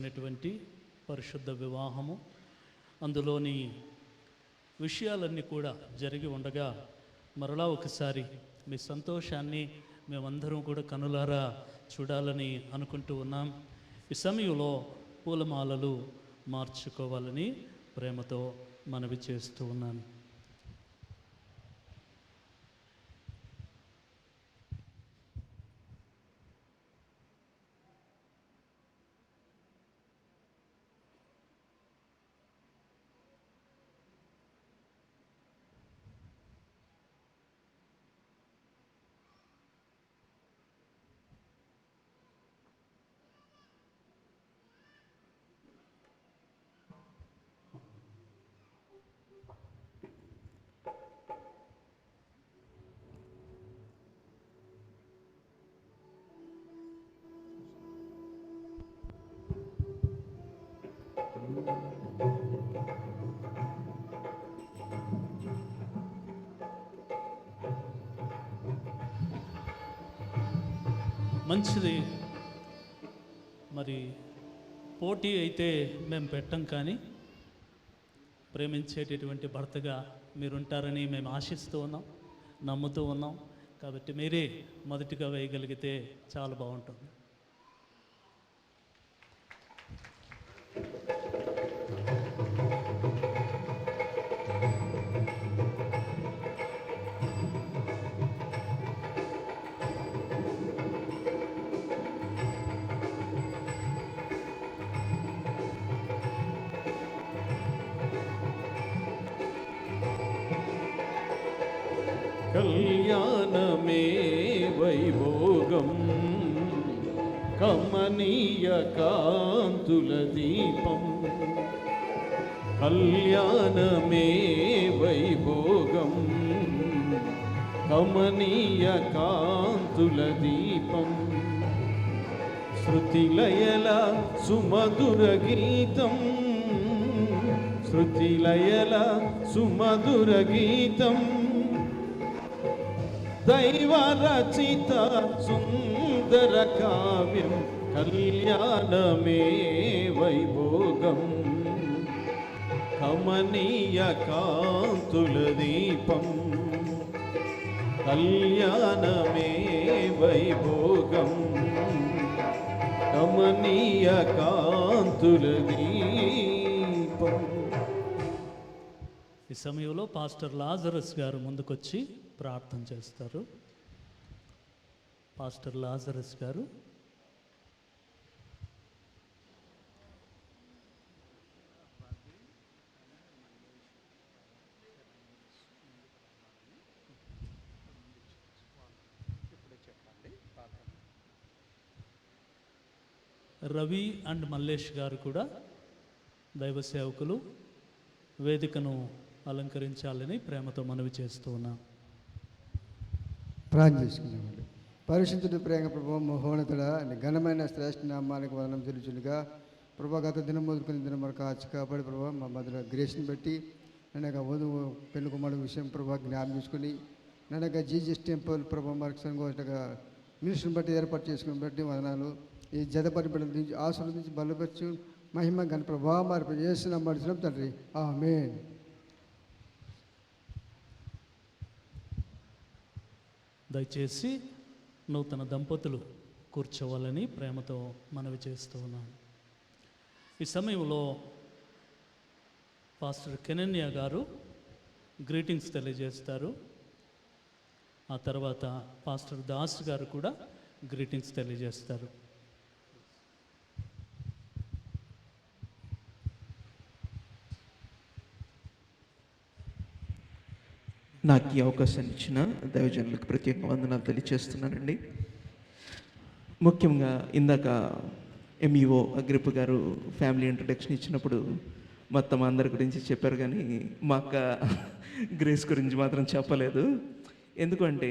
అయినటువంటి పరిశుద్ధ వివాహము, అందులోని విషయాలన్నీ కూడా జరిగి ఉండగా మరలా ఒకసారి మీ సంతోషాన్ని మేమందరం కూడా కనులారా చూడాలని అనుకుంటూ ఉన్నాం. ఈ సమయంలో పూలమాలలు మార్చుకోవాలని ప్రేమతో మనవి చేస్తూ ఉన్నాను. మంచిది. మరి పోటీ అయితే మేము పెట్టం, కానీ ప్రేమించేటటువంటి భర్తగా మీరుంటారని మేము ఆశిస్తూ ఉన్నాం, నమ్ముతూ ఉన్నాం. కాబట్టి మీరే మొదటిగా వేయగలిగితే చాలా బాగుంటుంది. కళ్యాణమే వైభోగం, కమనీయ కాంతుల దీపం. కళ్యాణమే వైభోగం, కమనీయ కాంతుల దీపం. శృతిలయల సుమధుర గీతం, శృతిలయల సుమధుర గీతం. దైవరచిత సుందర కావ్యం, కళ్యాణమే వైభోగం, కమనీయ కాంతుల దీపం. కళ్యాణమే వైభోగం, కమనీయ కాంతుల దీపం. ఈ సమయంలో పాస్టర్ లాజరస్ గారు ముందుకొచ్చి ప్రార్థన చేస్తారు. పాస్టర్ లాజరస్ గారు. రవి అండ్ మల్లేష్ గారు కూడా దైవ సేవకులు వేదికను అలంకరించాలని ప్రేమతో మనవి చేస్తూ ఉన్నాం. ప్రార్థన చేసుకున్నామండి. పరిశుద్ధుడు ప్రేమ ప్రభు మహోన్నతుడ, ఘనమైన శ్రేష్ఠ నామానికి వదనం తెలుచునుగా ప్రభా, గత దినం మొదలుకొని దినం వరకు కాచి కాపాడి ప్రభావ మా మధ్యలో గ్రేస్ని బట్టి నన్నగా వధువు పెళ్లి కుమారుడు విషయం ప్రభావ జ్ఞాపం చేసుకుని నన్నగా జీజస్ టెంపుల్ ప్రభావ మరకు సంఘటగా మినిస్ట్రీని బట్టి ఏర్పాటు చేసుకుని బట్టి వదనాలు. ఈ జతపరిబిడ్డల నుంచి ఆశీర్వదించి బలపరచు మహిమ గణ ప్రభావ మార్పు చేసిన మడిచిన తండ్రి, ఆమేన్. దయచేసి నూతన దంపతులు కూర్చోవాలని ప్రేమతో మనవి చేస్తూ ఉన్నాను. ఈ సమయంలో పాస్టర్ కెనన్య గారు గ్రీటింగ్స్ తెలియజేస్తారు. ఆ తర్వాత పాస్టర్ దాస్ గారు కూడా గ్రీటింగ్స్ తెలియజేస్తారు. నాకు ఈ అవకాశాన్ని ఇచ్చిన దైవజనులకు ప్రత్యేక వందనాలు తెలియజేస్తున్నానండి. ముఖ్యంగా ఇందాక ఎంఈఓ అగ్రిప్ప గారు ఫ్యామిలీ ఇంట్రడక్షన్ ఇచ్చినప్పుడు మొత్తం అందరి గురించి చెప్పారు, కానీ మా అక్క గ్రేస్ గురించి మాత్రం చెప్పలేదు. ఎందుకంటే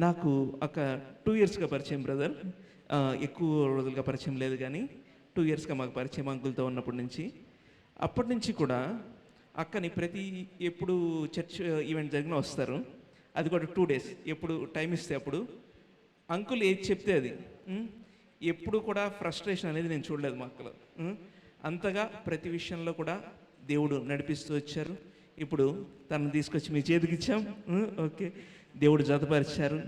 నాకు ఒక 2 ఇయర్స్గా పరిచయం బ్రదర్, ఎక్కువ రోజులుగా పరిచయం లేదు, కానీ 2 ఇయర్స్గా మాకు పరిచయం అంకుల్తో ఉన్నప్పటి నుంచి. అప్పటి నుంచి కూడా అక్కని ఎప్పుడు చర్చ్ ఈవెంట్ జరిగినా వస్తారు. అది కూడా 2 days, ఎప్పుడు టైం ఇస్తే అప్పుడు అంకుల్ ఏది చెప్తే అది. ఎప్పుడు కూడా ఫ్రస్ట్రేషన్ అనేది నేను చూడలేదు మా అక్కలో. అంతగా ప్రతి విషయంలో కూడా దేవుడు నడిపిస్తూ వచ్చారు. ఇప్పుడు తనను తీసుకొచ్చి మీ చేతికి ఇచ్చాం. ఓకే, దేవుడు జతపరిచారు.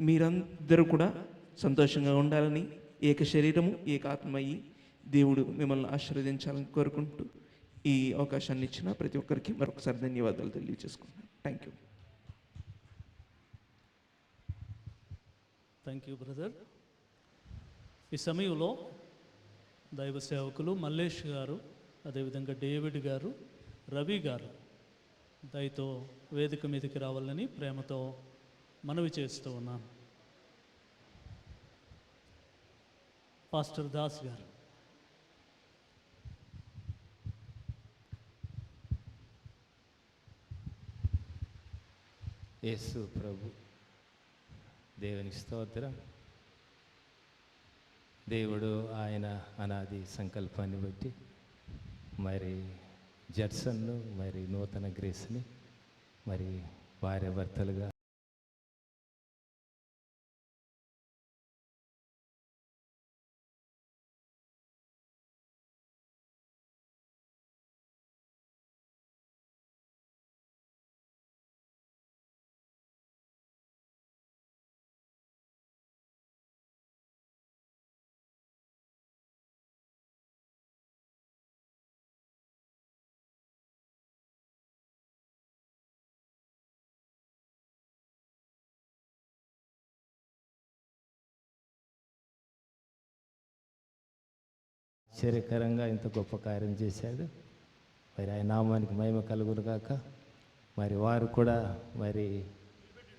మీరందరూ కూడా సంతోషంగా ఉండాలని, ఏక శరీరము ఏక ఆత్మ అయ్యి దేవుడు మిమ్మల్ని ఆశీర్వదించాలని కోరుకుంటూ ఈ అవకాశాన్ని ఇచ్చిన ప్రతి ఒక్కరికి మరొకసారి ధన్యవాదాలు తెలియజేసుకుంటున్నాను. Thank you. Thank you brother. ఈ సమయంలో దైవ సేవకులు మల్లేష్ గారు, అదేవిధంగా డేవిడ్ గారు, రవి గారు దయతో వేదిక మీదకి రావాలని ప్రేమతో మనవి చేస్తూ ఉన్నాను. పాస్టర్ దాస్ గారు. యేసు ప్రభు, దేవునికి స్తోత్రం. దేవుడు ఆయన అనాది సంకల్పాన్ని బట్టి మరి జడ్సన్ను మరి నూతన గ్రేస్ని మరి భార్య భర్తలుగా ఆశ్చర్యకరంగా ఇంత గొప్ప కార్యం చేశాడు. మరి ఆయన నామానికి మహిమ కలుగును గాక. మరి వారు కూడా మరి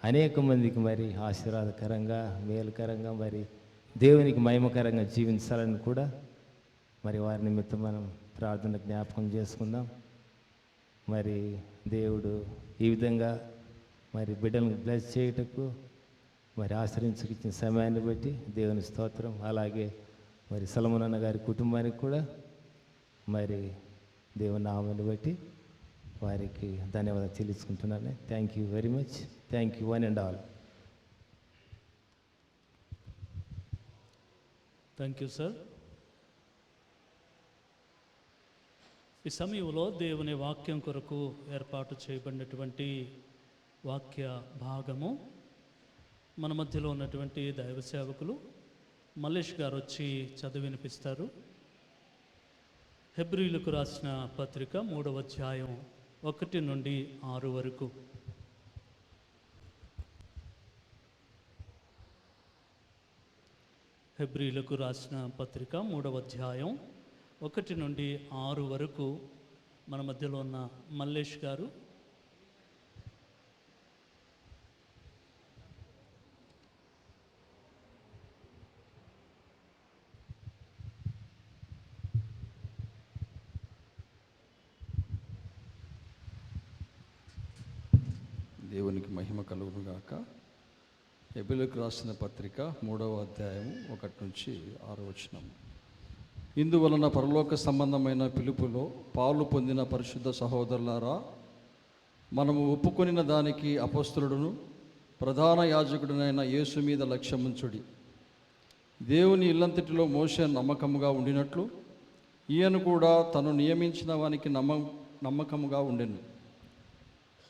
అనేక మందికి మరి ఆశీర్వాదకరంగా, మేలుకరంగా, మరి దేవునికి మహిమకరంగా జీవించాలని కూడా మరి వారి నిమిత్తం మనం ప్రార్థన జ్ఞాపకం చేసుకుందాం. మరి దేవుడు ఈ విధంగా మరి బిడ్డలను బ్లెస్ చేయుటకు మరి ఆశ్రయించుకిచ్చిన సమయాన్ని బట్టి దేవుని స్తోత్రం. అలాగే మరి సొలొమోన్ అన్న గారి కుటుంబానికి కూడా మరి దేవుని నామాన్ని బట్టి వారికి ధన్యవాదాలు చెల్లించుకుంటున్నాను. Thank you very much. Thank you one and all. Thank you sir. ఈ సమయంలో దేవుని వాక్యం కొరకు ఏర్పాటు చేయబడినటువంటి వాక్య భాగము మన మధ్యలో ఉన్నటువంటి దైవ సేవకులు మల్లేష్ గారు వచ్చి చదివి వినిపిస్తారు. హెబ్రీయులకు రాసిన పత్రిక 3వ అధ్యాయం 1 నుండి 6 వరకు. హెబ్రీయులకు రాసిన పత్రిక 3వ అధ్యాయం 1 నుండి 6 వరకు మన మధ్యలో ఉన్న మల్లేష్ గారు దేవునికి మహిమ కలుగును గాక. హెబ్రీయులకు రాసిన పత్రిక 3వ అధ్యాయం 1 నుంచి 6 వచనం. ఇందువలన పరలోక సంబంధమైన పిలుపులో పాలు పొందిన పరిశుద్ధ సహోదరులారా, మనము ఒప్పుకొనిన దానికి అపొస్తలుడును ప్రధాన యాజకుడునైన యేసు మీద లక్ష్యముంచుడి. దేవుని ఇల్లంతటిలో మోషే నమ్మకముగా ఉండినట్లు ఈయన కూడా తను నియమించిన వానికి నమ్మకముగా ఉండెను.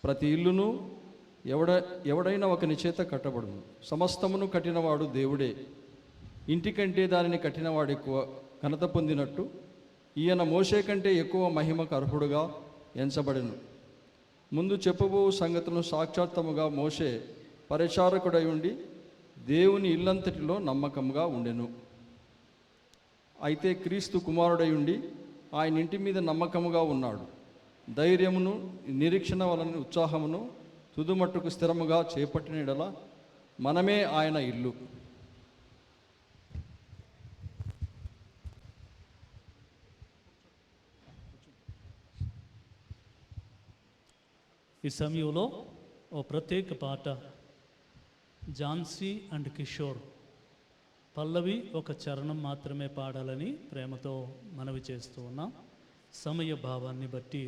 ప్రతి ఇల్లును ఎవడైనా ఒకని చేత కట్టబడును. సమస్తమును కట్టినవాడు దేవుడే. ఇంటికంటే దానిని కట్టినవాడు ఎక్కువ ఘనత పొందినట్టు ఈయన మోషే కంటే ఎక్కువ మహిమకు అర్హుడుగా ఎంచబడెను. ముందు చెప్పబో సంగతులను సాక్షాత్తముగా మోషే పరిచారకుడై ఉండి దేవుని ఇల్లంతటిలో నమ్మకంగా ఉండెను. అయితే క్రీస్తు కుమారుడై ఉండి ఆయన ఇంటి మీద నమ్మకముగా ఉన్నాడు. ధైర్యమును నిరీక్షణ వలన ఉత్సాహమును తుదుమట్టుకు స్థిరముగా చేపట్టిన యెడల మనమే ఆయన ఇల్లు. ఈ సమయంలో ఓ ప్రత్యేక పాట ఝాన్సీ అండ్ కిషోర్ పల్లవి ఒక చరణం మాత్రమే పాడాలని ప్రేమతో మనవి చేస్తూ ఉన్నాం. సమయ భావాన్ని బట్టి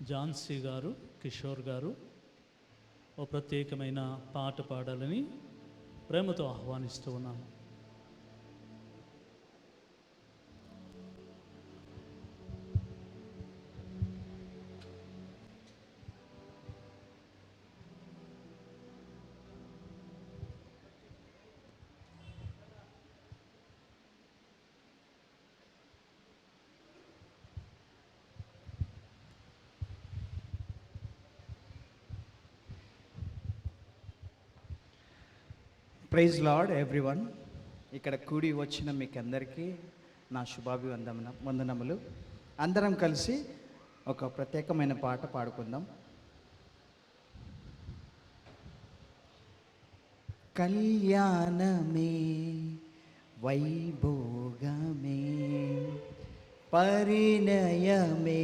ఝాన్సీ గారు, కిషోర్ గారు ఓ ప్రత్యేకమైన పాట పాడాలని ప్రేమతో ఆహ్వానిస్తూ ఉన్నాను. Praise Lord everyone. ఇక్కడ కూడి వచ్చిన మీకు అందరికీ నా వందనములు. అందరం కలిసి ఒక ప్రత్యేకమైన పాట పాడుకుందాం. కళ్యాణమే వైభోగమే పరిణయమే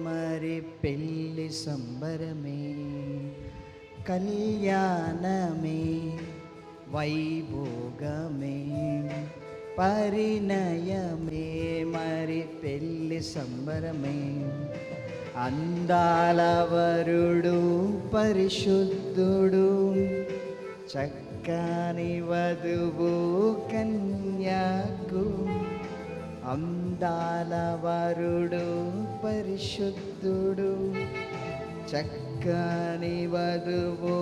మరి పెళ్లి సంబరమే. కళ్యాణమే వైభోగమే పరిణయమే మరి పెళ్లి సంబరమే. అందాల వరుడు పరిశుద్ధుడు చక్కని వధువు కన్యకు. అందాల వరుడు పరిశుద్ధుడు చక్కని వధువు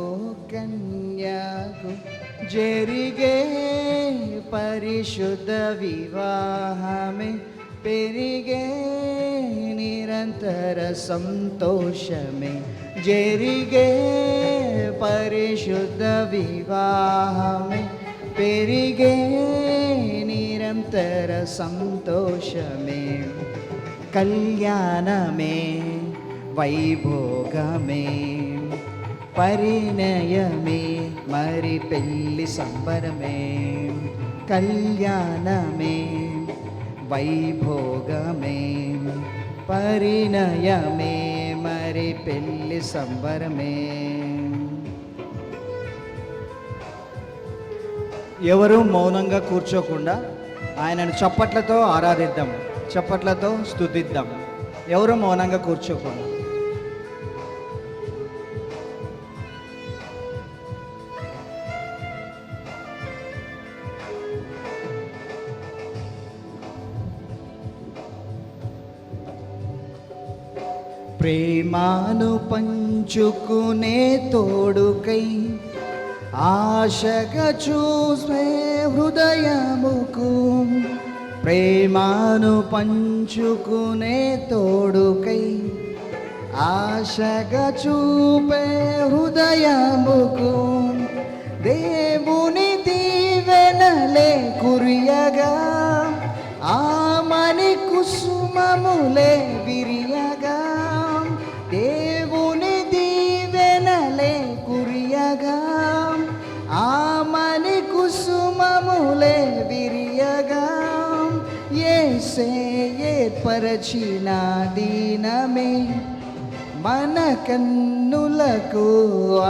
కన్యకు. జరిగే పరిశుద్ధ వివాహమే పెరిగే నిరంతర సంతోషమే. జరిగే పరిశుద్ధ వివాహమే పెరిగే నిరంతర సంతోషమే. కళ్యాణమే వైభోగమే పరిణయమే మరి పెళ్లి సంబరమే. కళ్యాణమే వైభోగమే పరిణయమే మరి పెళ్లి సంబరమే. ఎవరు మౌనంగా కూర్చోకుండా ఆయనను చప్పట్లతో ఆరాధిద్దాం, చప్పట్లతో స్తుతిద్దాం. ఎవరు మౌనంగా కూర్చోకుండా. ప్రేమాను పంచుకునే తోడుకై ఆశగా చూసే హృదయముకు. ప్రేమాను పంచుకునే తోడుకై ఆశగా చూపే హృదయముకు. దేవుని దీవెనలే కురియగా ఆమని కుసుమములే విరియగా. దేవుని దీవెనలే కురియగా ఆమని కుసుమములే విరియగా. యేసే ఏర్పరచిన దీనమే మన కన్నులకు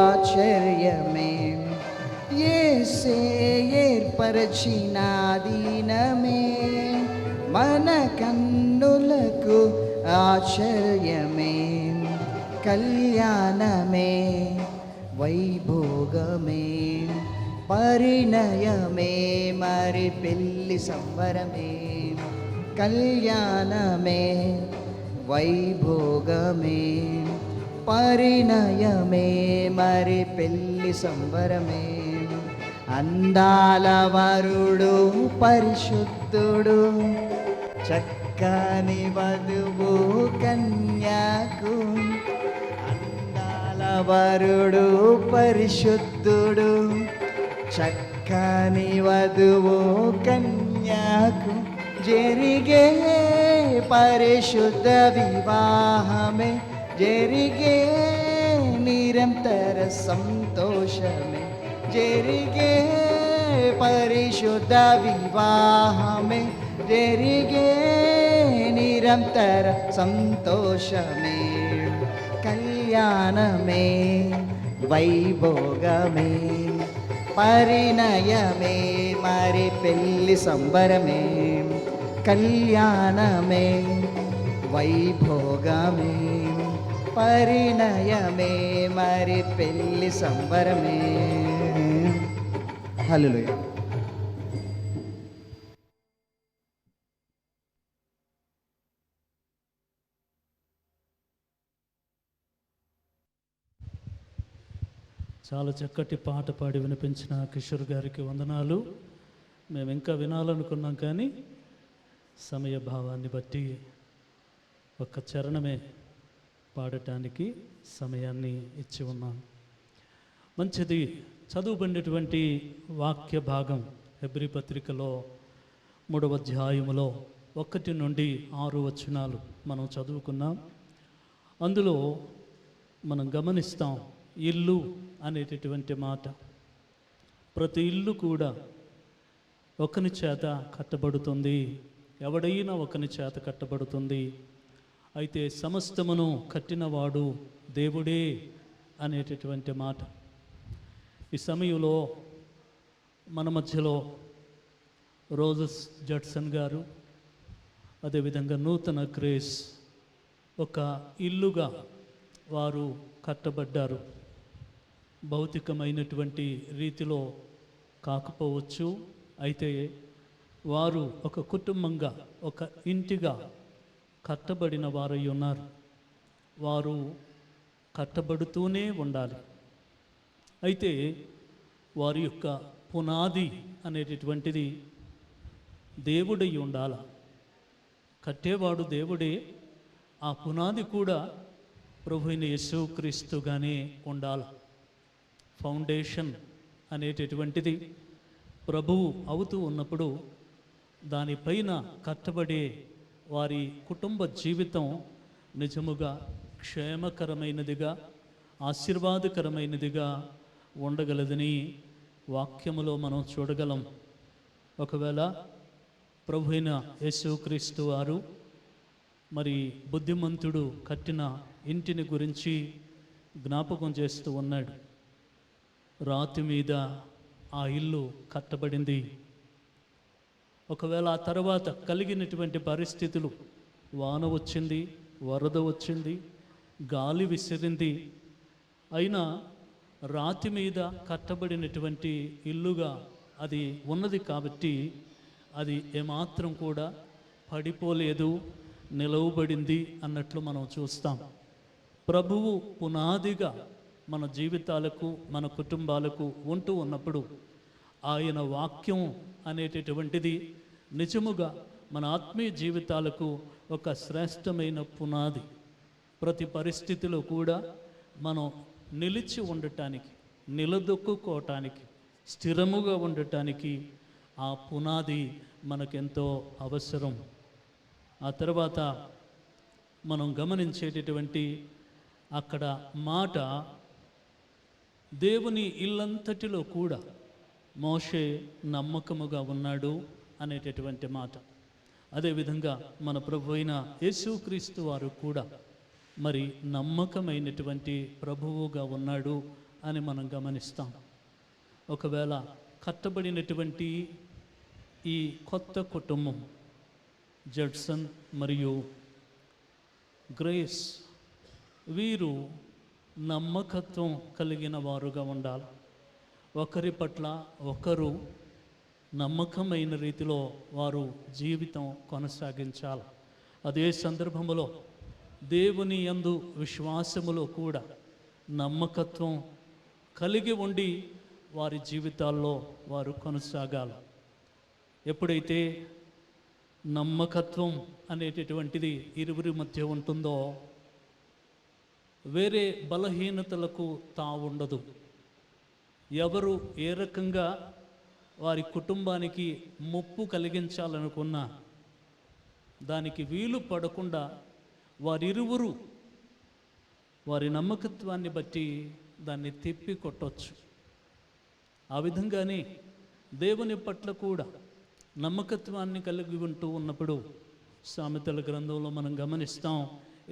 ఆశ్చర్యమే. యేసే ఏర్పరచిన దీనమే మన కన్నులకు ఆశ్చర్యమే. కళ్యాణమే వైభోగమే పరిణయమే మరి పెళ్లి సంబరమే. కళ్యాణమే వైభోగమే పరిణయమే మరి పెళ్లి సంబరమే. అందాల వరుడు పరిశుద్ధుడు చక్కని వధువు కన్యకు. అందాల వరుడు పరిశుద్ధుడు చక్కని వధువు కన్యకు. జరిగే పరిశుద్ధ వివాహమే జరిగే నిరంతర సంతోషమే. జరిగే పరిశుద్ధ వివాహమే జరిగే నిరంతర సంతోషమే. కళ్యాణమే వైభోగమే పరిణయమే మరి పెళ్లి సంబరమే. కళ్యాణమే వైభోగమే పరిణయమే మరి పెళ్లి సంబరమే. హల్లెలూయా. చాలా చక్కటి పాట పాడి వినిపించిన కిషోర్ గారికి వందనాలు. మేము ఇంకా వినాలనుకున్నాం కానీ సమయ భావాన్ని బట్టి ఒక్క చరణమే పాడటానికి సమయాన్ని ఇచ్చి ఉన్నాం. మంచిది. చదువుబడినటువంటి వాక్య భాగం హెబ్రీ పత్రికలో 3వ అధ్యాయములో 1 నుండి 6 వచనాలు మనం చదువుకున్నాం. అందులో మనం గమనిస్తాం, ఇల్లు అనేటటువంటి మాట. ప్రతి ఇల్లు కూడా ఒకని చేత కట్టబడుతుంది, ఎవడైనా ఒకని చేత కట్టబడుతుంది. అయితే సమస్తమును కట్టినవాడు దేవుడే అనేటటువంటి మాట. ఈ సమయంలో మన మధ్యలో రోజస్ జడ్సన్ గారు, అదేవిధంగా నూతన గ్రేస్ ఒక ఇల్లుగా వారు కట్టబడ్డారు. భౌతికమైనటువంటి రీతిలో కాకపోవచ్చు, అయితే వారు ఒక కుటుంబంగా, ఒక ఇంటిగా కట్టబడిన వారై ఉన్నారు. వారు కట్టబడుతూనే ఉండాలి. అయితే వారి యొక్క పునాది అనేటటువంటిది దేవుడై ఉండాలి. కట్టేవాడు దేవుడే, ఆ పునాది కూడా ప్రభువైన యేసుక్రీస్తుగానే ఉండాలి. ఫౌండేషన్ అనేటటువంటిది ప్రభువు అవుతూ ఉన్నప్పుడు దానిపైన కట్టబడే వారి కుటుంబ జీవితం నిజముగా క్షేమకరమైనదిగా, ఆశీర్వాదకరమైనదిగా ఉండగలదని వాక్యములో మనం చూడగలం. ఒకవేళ ప్రభువైన యేసుక్రీస్తు వారు మరి బుద్ధిమంతుడు కట్టిన ఇంటిని గురించి జ్ఞాపకం చేస్తూ ఉన్నాడు. రాతి మీద ఆ ఇల్లు కట్టబడింది. ఒకవేళ ఆ తర్వాత కలిగినటువంటి పరిస్థితులు, వాన వచ్చింది, వరద వచ్చింది, గాలి విసిరింది, అయినా రాతి మీద కట్టబడినటువంటి ఇల్లుగా అది ఉన్నది కాబట్టి అది ఏమాత్రం కూడా పడిపోలేదు, నిలవబడింది అన్నట్లు మనం చూస్తాం. ప్రభువు పునాదిగా మన జీవితాలకు, మన కుటుంబాలకు ఉంటూ ఉన్నప్పుడు ఆయన వాక్యం అనేటటువంటిది నిజముగా మన ఆత్మీయ జీవితాలకు ఒక శ్రేష్టమైన పునాది. ప్రతి పరిస్థితిలో కూడా మనం నిలిచి ఉండటానికి, నిలదొక్కుకోవటానికి, స్థిరముగా ఉండటానికి ఆ పునాది మనకెంతో అవసరం. ఆ తర్వాత మనం గమనించేటటువంటి అక్కడ మాట, దేవుని ఇల్లంతటిలో కూడా మోషే నమ్మకముగా ఉన్నాడు అనేటటువంటి మాట. అదేవిధంగా మన ప్రభు అయిన యేసుక్రీస్తు వారు కూడా మరి నమ్మకమైనటువంటి ప్రభువుగా ఉన్నాడు అని మనం గమనిస్తాం. ఒకవేళ కట్టబడినటువంటి ఈ కొత్త కుటుంబం జడ్సన్ మరియు గ్రేస్, వీరు నమ్మకత్వం కలిగిన వారుగా ఉండాలి. ఒకరి పట్ల ఒకరు నమ్మకమైన రీతిలో వారు జీవితం కొనసాగించాలి. అదే సందర్భంలో దేవుని యందు విశ్వాసములో కూడా నమ్మకత్వం కలిగి ఉండి వారి జీవితాల్లో వారు కొనసాగాలి. ఎప్పుడైతే నమ్మకత్వం అనేటటువంటిది ఇరువురి మధ్య ఉంటుందో వేరే బలహీనతలకు తావుండదు. ఎవరు ఏ రకంగా వారి కుటుంబానికి ముప్పు కలిగించాలనుకున్నా దానికి వీలు పడకుండా వారిరువురు వారి నమ్మకత్వాన్ని బట్టి దాన్ని తిప్పి కొట్టవచ్చు. ఆ విధంగానే దేవుని పట్ల కూడా నమ్మకత్వాన్ని కలిగి ఉంటూ ఉన్నప్పుడు సామెతల గ్రంథంలో మనం గమనిస్తాం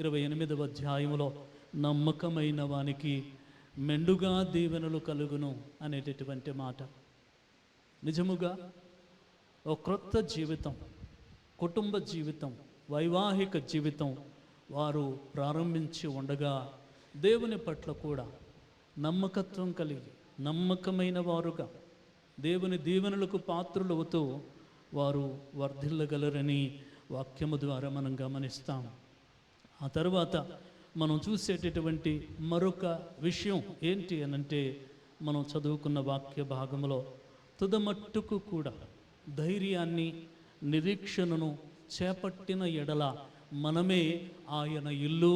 28వ అధ్యాయములో నమ్మకమైన వానికి మెండుగా దీవెనలు కలుగును అనేటటువంటి మాట. నిజముగా ఒక క్రొత్త జీవితం, కుటుంబ జీవితం, వైవాహిక జీవితం వారు ప్రారంభించి ఉండగా దేవుని పట్ల కూడా నమ్మకత్వం కలిగి నమ్మకమైన వారుగా దేవుని దీవెనలకు పాత్రులవుతూ వారు వర్ధిల్లగలరని వాక్యము ద్వారా మనం గమనిస్తాం. ఆ తర్వాత మనం చూసేటటువంటి మరొక విషయం ఏంటి అనంటే, మనం చదువుకున్న వాక్య భాగంలో తుదమట్టుకు కూడా ధైర్యాన్ని నిరీక్షణను చేపట్టిన ఎడల మనమే ఆయన ఇల్లు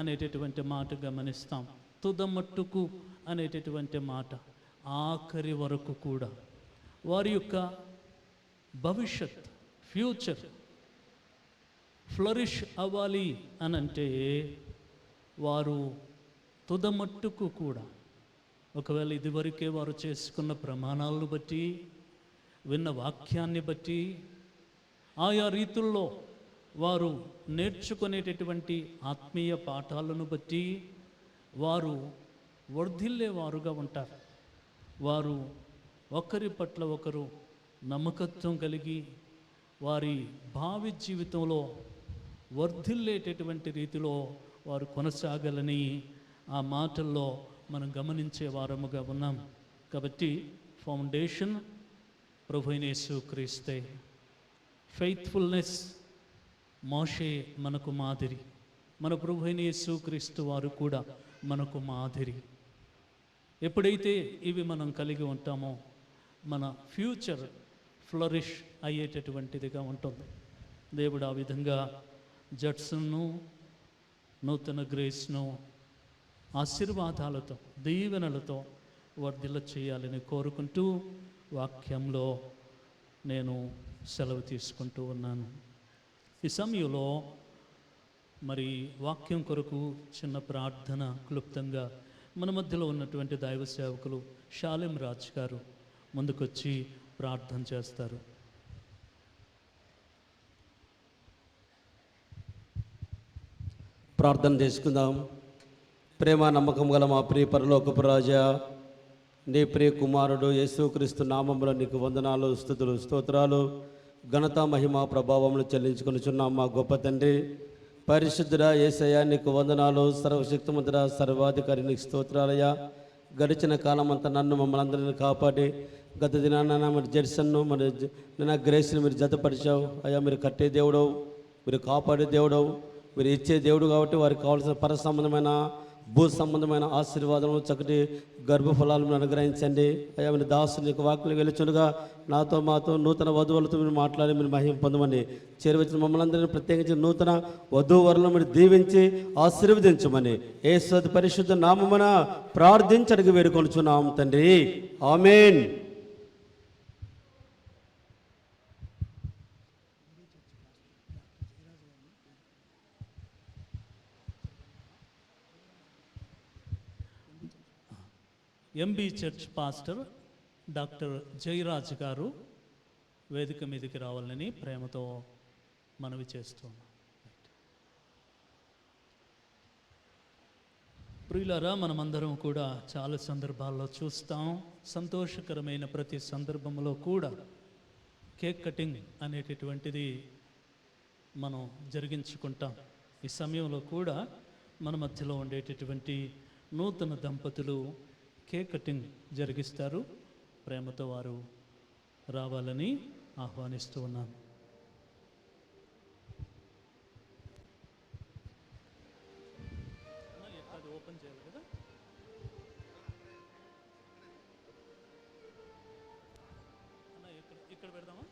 అనేటటువంటి మాట గమనిస్తాం. తుదమట్టుకు అనేటటువంటి మాట ఆఖరి వరకు కూడా వారి యొక్క భవిష్యత్ ఫ్యూచర్ ఫ్లరిష్ అవ్వాలి అనంటే వారు తుదమట్టుకు కూడా ఒకవేళ ఇదివరకే వారు చేసుకున్న ప్రమాణాలను బట్టి విన్న వాక్యాన్ని బట్టి ఆయా రీతుల్లో వారు నేర్చుకునేటటువంటి ఆత్మీయ పాఠాలను బట్టి వారు వర్ధిల్లేవారుగా ఉంటారు. వారు ఒకరి పట్ల ఒకరు నమ్మకత్వం కలిగి వారి భావి జీవితంలో వర్ధిల్లేటటువంటి రీతిలో వారు కొనసాగాలని ఆ మాటల్లో మనం గమనించే వారముగా ఉన్నాం. కాబట్టి ఫౌండేషన్ ప్రభు అయిన యేసుక్రీస్తే, ఫెయిత్ఫుల్నెస్ మోషే మనకు మాదిరి, మన ప్రభు అయిన యేసుక్రీస్తు వారు కూడా మనకు మాదిరి. ఎప్పుడైతే ఇవి మనం కలిగి ఉంటామో మన ఫ్యూచర్ ఫ్లరిష్ అయ్యేటటువంటిదిగా ఉంటుంది. దేవుడు ఆ విధంగా జడ్సన్ను, నూతన గ్రేస్ను ఆశీర్వాదాలతో దీవెనలతో వర్ధిల్ల చేయాలని కోరుకుంటూ వాక్యంలో నేను సెలవు తీసుకుంటూ ఉన్నాను. ఈ సమయంలో మరి వాక్యం కొరకు చిన్న ప్రార్థన క్లుప్తంగా మన మధ్యలో ఉన్నటువంటి దైవ సేవకులు షాలెం రాజ్ గారు ముందుకొచ్చి ప్రార్థన చేస్తారు. ప్రార్థన చేసుకుందాం. ప్రేమ నమ్మకం గల మా ప్రియ పరలోకపు రాజా, నీ ప్రియ కుమారుడు యేసుక్రీస్తు నామములో నీకు వందనాలు, స్తుతులు, స్తోత్రాలు, ఘనత, మహిమ, ప్రభావములు చెల్లించుకొనిచున్నాం. మా గొప్ప తండ్రి, పరిశుద్ధుడా యేసయ్య నీకు వందనాలు. సర్వశక్తిమంతుడా, సర్వాధికారి నీకు స్తోత్రాలయ్యా. గడిచిన కాలం అంతా నన్ను మమ్మల్ని అందరినీ కాపాడి గత దినాన మరి జెర్సన్ను మరి నిన్న గ్రేస్ని మీరు జతపరిచావు అయ్యా. మీరు కట్టే దేవుడవు, మీరు కాపాడే దేవుడవు, మీరు ఇచ్చే దేవుడు కాబట్టి వారికి కావాల్సిన పర సంబంధమైన భూ సంబంధమైన ఆశీర్వాదము చక్కటి గర్భఫలాలను అనుగ్రహించండి అయ్యా. మీరు దాసుని యొక్క వాక్కులు వెలుచునుగా నాతో మాతో నూతన వధువులతో మీరు మాట్లాడి మీరు మహిమ పొందమని చేరువచ్చిన మమ్మల్ని అందరినీ ప్రత్యేకించి నూతన వధూవరులను మీరు దీవించి ఆశీర్వదించమని యేసు పరిశుద్ధ నామమున ప్రార్థించి అడిగి వేడుకొనుచున్నాం తండ్రి, amen. MB church pastor doctor Jayaraj garu వేదిక మీదకి రావాలని ప్రేమతో మనవి చేస్తున్నాం. ప్రియులారా, మనమందరం కూడా చాలా సందర్భాల్లో చూస్తాం. సంతోషకరమైన ప్రతి సందర్భంలో కూడా కేక్ కటింగ్ అనేటటువంటిది మనం జరిగించుకుంటాం. ఈ సమయంలో కూడా మన మధ్యలో ఉండేటటువంటి నూతన దంపతులు కేక్ కటింగ్ జరిగిస్తారు. ప్రేమతో వారు రావాలని ఆహ్వానిస్తూ ఉన్నాను. ఓపెన్ చేయాలి కదా. ఇక్కడ పెడదామా?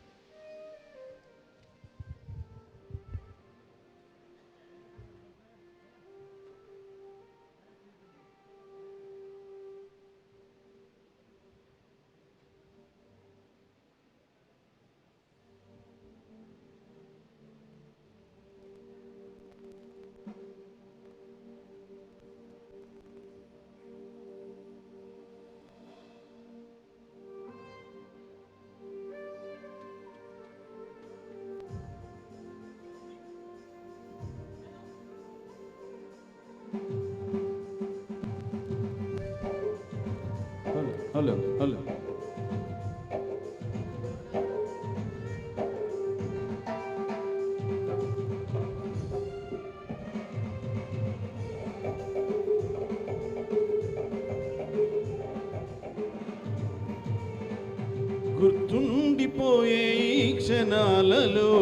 హలో హలో గుర్తుండిపోయే ఈ క్షణాలలో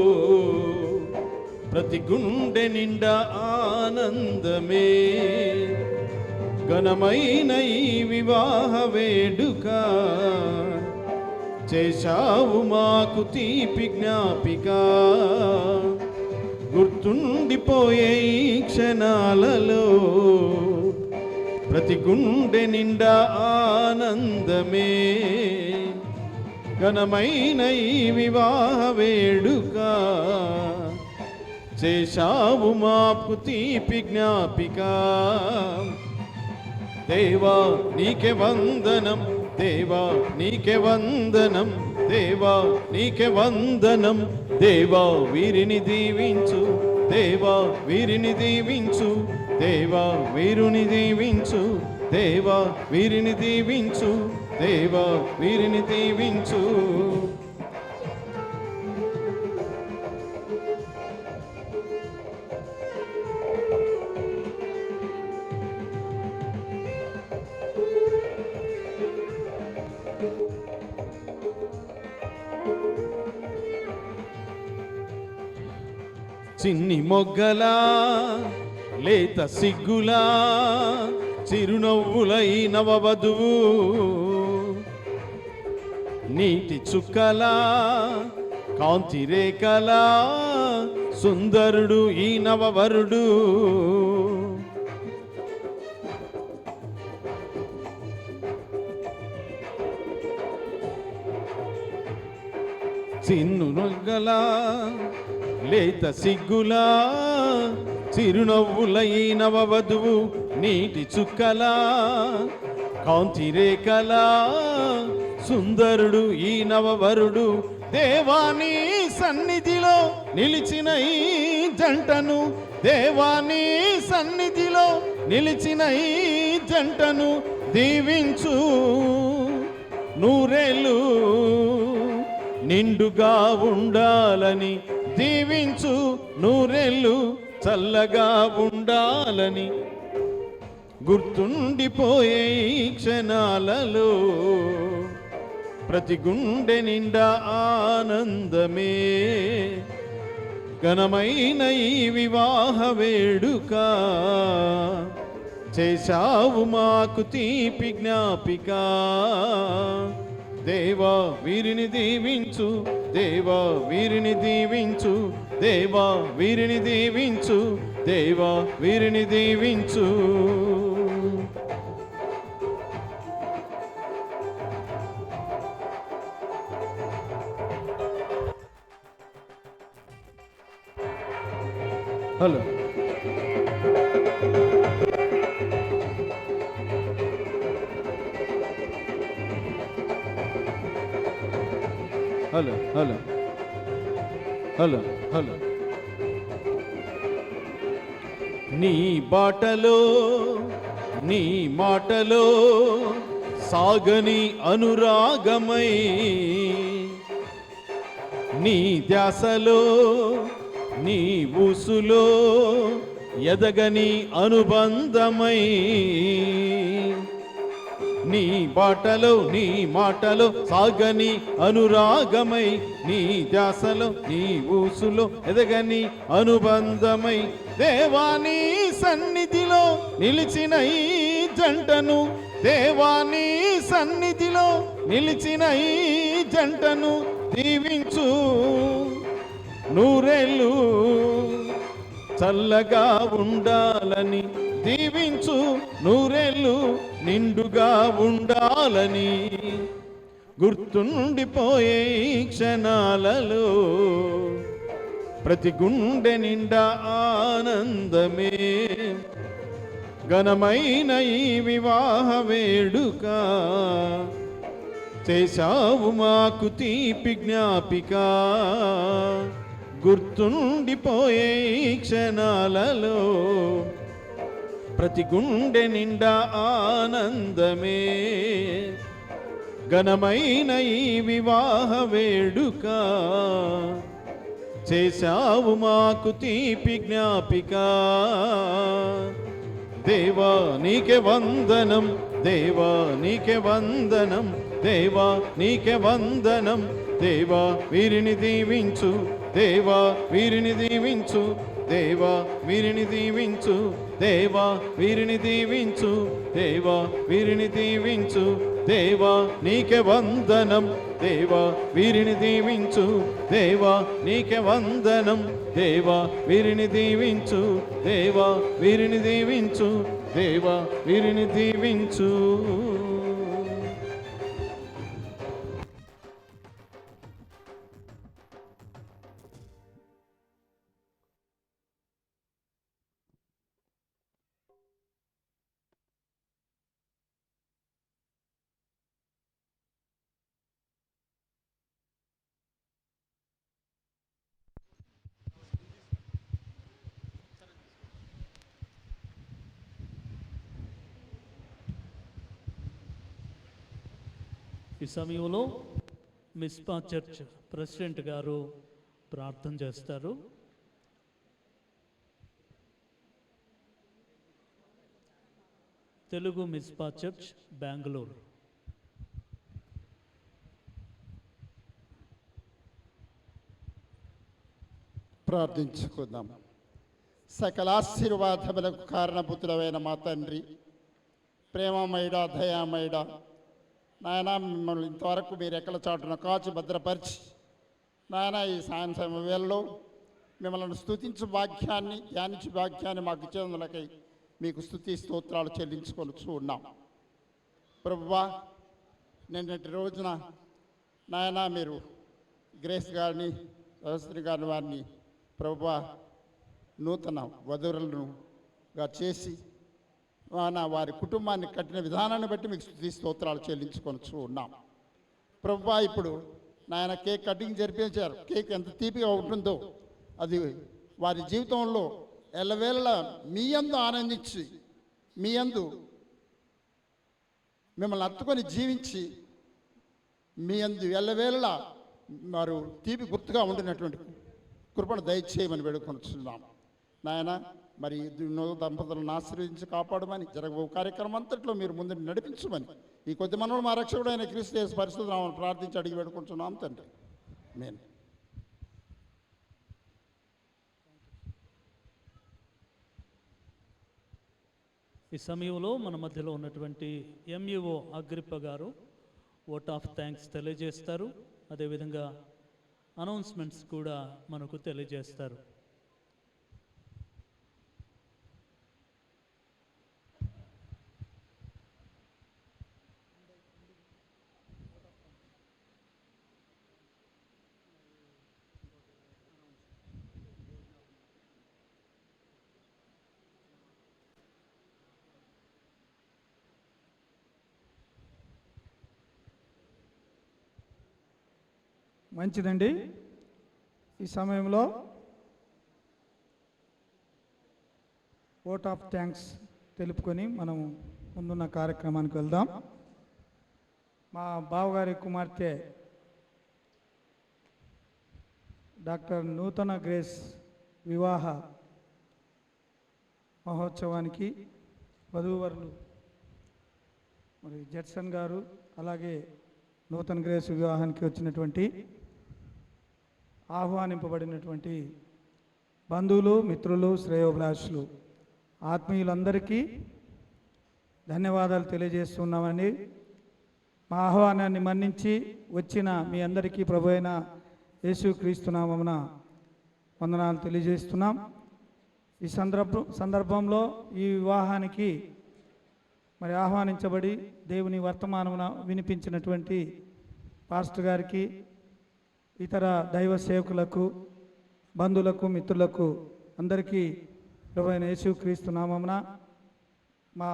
ప్రతి గుండె నిండా ఆనందమే. ఘనమైన ఈ వివాహ వేడుక చేశావు మాకు తీపి జ్ఞాపిక. గుర్తుండిపోయే ఈ క్షణాలలో ప్రతి గుండె నిండా ఆనందమే. ఘనమైన ఈ వివాహ వేడుక చేశావు మాకు తీపి జ్ఞాపిక. దేవా నీకే వందనం, దేవా నీకే వందనం, దేవా నీకే వందనం. దేవా వీరిని దీవించు, దేవా వీరిని దీవించు, దేవా వీరుని దీవించు, దేవా వీరిని దీవించు, దేవా వీరిని దీవించు. చిన్ని మొగ్గలా లేత సిగ్గులా చిరునవ్వులై నవవధువు, నీటి చుక్కలా కాంతి రేఖలా సుందరుడు ఈ నవవరుడు. చిన్ను నొగ్గలా లేత సిగ్గులా చిరునవ్వులై నవవధువు, నీటి చుక్కలా కాంతి రేఖలా సుందరుడు ఈ నవవరుడు. దేవాని సన్నిధిలో నిలిచిన ఈ జంటను, దేవాని సన్నిధిలో నిలిచిన ఈ జంటను దీవించు. నూరేళ్ళు నిండుగా ఉండాలని దీవించు, నూరేళ్ళు చల్లగా ఉండాలని. గుర్తుండిపోయే ఈ క్షణాలలో ప్రతి గుండె నిండా ఆనందమే. ఘనమైన ఈ వివాహ వేడుక చేశావు మాకు తీపి జ్ఞాపిక. దేవా వీరిని దీవించు, దేవా వీరిని దీవించు, దేవా వీరిని దీవించు, దేవా వీరిని దీవించు. Hello hello hello hello hello. నీ బాటలో నీ మాటలో సాగని అనురాగమై, నీ ధ్యాసలో నీ ఊసులో ఎదగని అనుబంధమై. నీ బాటలో నీ మాటలో సాగని అనురాగమై, నీ ధ్యాసలో నీ ఊసులో ఎదగని అనుబంధమై. దేవాని సన్నిధిలో నిలిచిన ఈ జంటను, దేవాని సన్నిధిలో నిలిచిన ఈ జంటను దీవించు. నూరేళ్ళు చల్లగా ఉండాలని దీవించు, నూరేళ్ళు నిండుగా ఉండాలని. గుర్తుండిపోయే ఈ క్షణాలలో ప్రతి గుండె నిండా ఆనందమే. ఘనమైన ఈ వివాహ వేడుక చేశావు మాకు తీపి జ్ఞాపిక. గుర్తుండిపోయే ఈ క్షణాలలో ప్రతి గుండె నిండా ఆనందమే. ఘనమైన ఈ వివాహ వేడుక చేశావు మాకు తీపి జ్ఞాపిక. దేవా నీకే వందనం, దేవా నీకే వందనం, దేవా నీకే వందనం, దేవా వీరిని దీవించు, దేవా వీరిని దీవించు, దేవా వీరిని దీవించు, దేవా వీరిని దీవించు, దేవా వీరిని దీవించు, దేవా నీకే వందనం, దేవా వీరిని దీవించు, దేవా నీకే వందనం, దేవా వీరిని దీవించు, దేవా వీరిని దీవించు, దేవా వీరిని దీవించు. ఈ సమయంలో మిస్పా చర్చ్ ప్రెసిడెంట్ గారు ప్రార్థన చేస్తారు. తెలుగు మిస్పా చర్చ్ బెంగళూరు. ప్రార్థించుకుందాం. సకల ఆశీర్వాదములకు కారణభూతులైన మా తండ్రి, ప్రేమమయుడా, దయామయుడా, నాయన మిమ్మల్ని ఇంతవరకు మీరు ఎక్కల చాటున కాచి భద్రపరిచి నాయన ఈ సాయంత్రం వేళలో మిమ్మల్ని స్తుతించు భాగ్యాన్ని, ధ్యానించు భాగ్యాన్ని మాకు ఇచ్చేందులకై మీకు స్తుతి స్తోత్రాలు చెల్లించుకొని ఉన్నాం. ప్రభువా, నిన్నటి రోజున నాయన మీరు గ్రేస్ గారిని, సరస్వతి గారిని వారిని ప్రభువా నూతన వధువులుగా చేసి వారి కుటుంబాన్ని కట్టిన విధానాన్ని బట్టి మీకు స్తుతి స్తోత్రాలు చెల్లించుకొని ఉన్నాం. ప్రభువా, ఇప్పుడు నాయన కేక్ కటింగ్ జరిపించారు. కేక్ ఎంత తీపిగా ఉంటుందో అది వారి జీవితంలో ఎల్లవేళ మీ యందు ఆనందించి, మీ యందు మిమ్మల్ని అత్తుకొని జీవించి, మీ యందు ఎల్లవేళ వారు తీపి గుర్తుగా ఉండినటువంటి కృపను దయచేయమని వేడుకొనుచున్నాం. నాయన మరి దంపతులను ఆశీర్వదించి కాపాడమని, జరగబో కార్యక్రమం అంతట్లో మీరు ముందు నడిపించమని ఈ కొద్ది మనవులు మా రక్షకుడు అయిన క్రీస్తు యేసు పరిశుద్ధ నామమున ప్రార్థించి అడిగి వేడుకుంటున్నాం తండ్రి. ఆమేన్. ఈ సమయంలో మన మధ్యలో ఉన్నటువంటి ఎంఈఓ అగ్రిప్ప గారు ఓట్ ఆఫ్ థ్యాంక్స్ తెలియజేస్తారు. అదేవిధంగా అనౌన్స్మెంట్స్ కూడా మనకు తెలియజేస్తారు. మంచిదండి. ఈ సమయంలో ఓట్ ఆఫ్ థ్యాంక్స్ తెలుపుకొని మనం ముందున్న కార్యక్రమానికి వెళ్దాం. మా బావగారి కుమార్తె డాక్టర్ నూతన గ్రేస్ వివాహ మహోత్సవానికి వధూవరులు మరి జడ్సన్ గారు, అలాగే నూతన గ్రేస్ వివాహానికి వచ్చినటువంటి ఆహ్వానింపబడినటువంటి బంధువులు, మిత్రులు, శ్రేయోభిలాషులు, ఆత్మీయులందరికీ ధన్యవాదాలు తెలియజేస్తున్నామని, మా ఆహ్వానాన్ని మన్నించి వచ్చిన మీ అందరికీ ప్రభు అయిన యేసుక్రీస్తు నామమున వందనాలు తెలియజేస్తున్నాం. ఈ సందర్భంలో ఈ వివాహానికి మరి ఆహ్వానించబడి దేవుని వర్తమానమున వినిపించినటువంటి పాస్టర్ గారికి, ఇతర దైవ సేవకులకు, బంధువులకు, మిత్రులకు అందరికీ ప్రభువైన యేసుక్రీస్తు నామమున మా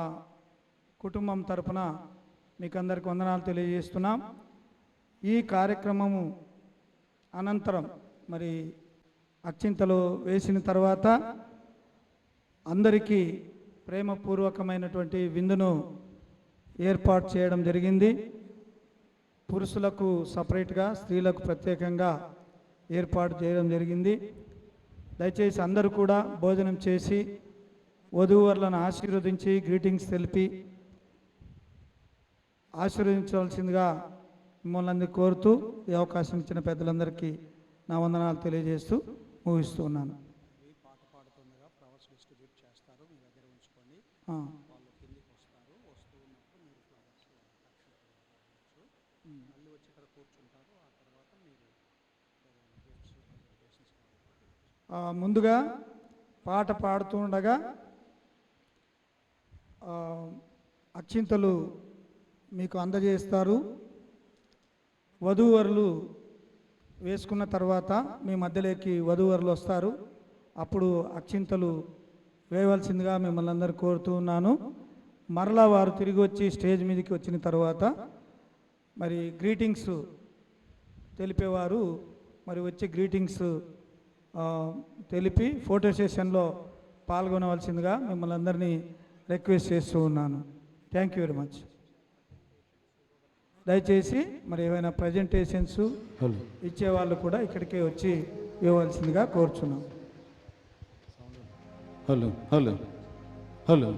కుటుంబం తరపున మీకు అందరికీ వందనాలు తెలియజేస్తున్నాం. ఈ కార్యక్రమము అనంతరం మరి అక్షింతలు వేసిన తర్వాత అందరికీ ప్రేమపూర్వకమైనటువంటి విందును ఏర్పాటు చేయడం జరిగింది. పురుషులకు సపరేట్గా, స్త్రీలకు ప్రత్యేకంగా ఏర్పాటు చేయడం జరిగింది. దయచేసి అందరూ కూడా భోజనం చేసి వధూవరులను ఆశీర్వదించి గ్రీటింగ్స్ తెలిపి ఆశీర్వదించవలసిందిగా మిమ్మల్ని అందరినీ కోరుతూ ఈ అవకాశం ఇచ్చిన పెద్దలందరికీ నా వందనాలు తెలియజేస్తూ ముగిస్తూ ఉన్నాను. ముందుగా పాట పాడుతుండగా అక్షింతలు మీకు అందజేస్తారు. వధూవరులు వేసుకున్న తర్వాత మీ మధ్యలోకి వధూవరులు వస్తారు. అప్పుడు అక్షింతలు వేయవలసిందిగా మిమ్మల్ని అందరూ కోరుతూ ఉన్నాను. మరలా వారు తిరిగి వచ్చి స్టేజ్ మీదకి వచ్చిన తర్వాత మరి గ్రీటింగ్స్ తెలిపేవారు మరి వచ్చి గ్రీటింగ్స్ తెలిపి ఫోటో సెషన్లో పాల్గొనవలసిందిగా మిమ్మల్ని అందరినీ రిక్వెస్ట్ చేస్తూ ఉన్నాను. Thank you very much. దయచేసి మరి ఏమైనా ప్రజెంటేషన్స్ ఇచ్చేవాళ్ళు కూడా ఇక్కడికే వచ్చి ఇవ్వవలసిందిగా కోరుచున్నాం. హలో హలో హలో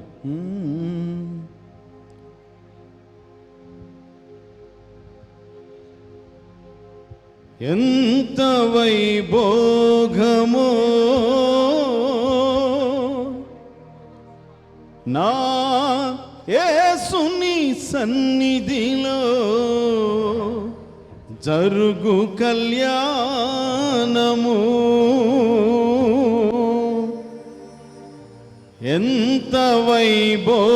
ఎంత వైభోగమో నా యేసుని సన్నిధిలో జరుగు కళ్యాణము. ఎంత వైభోగమో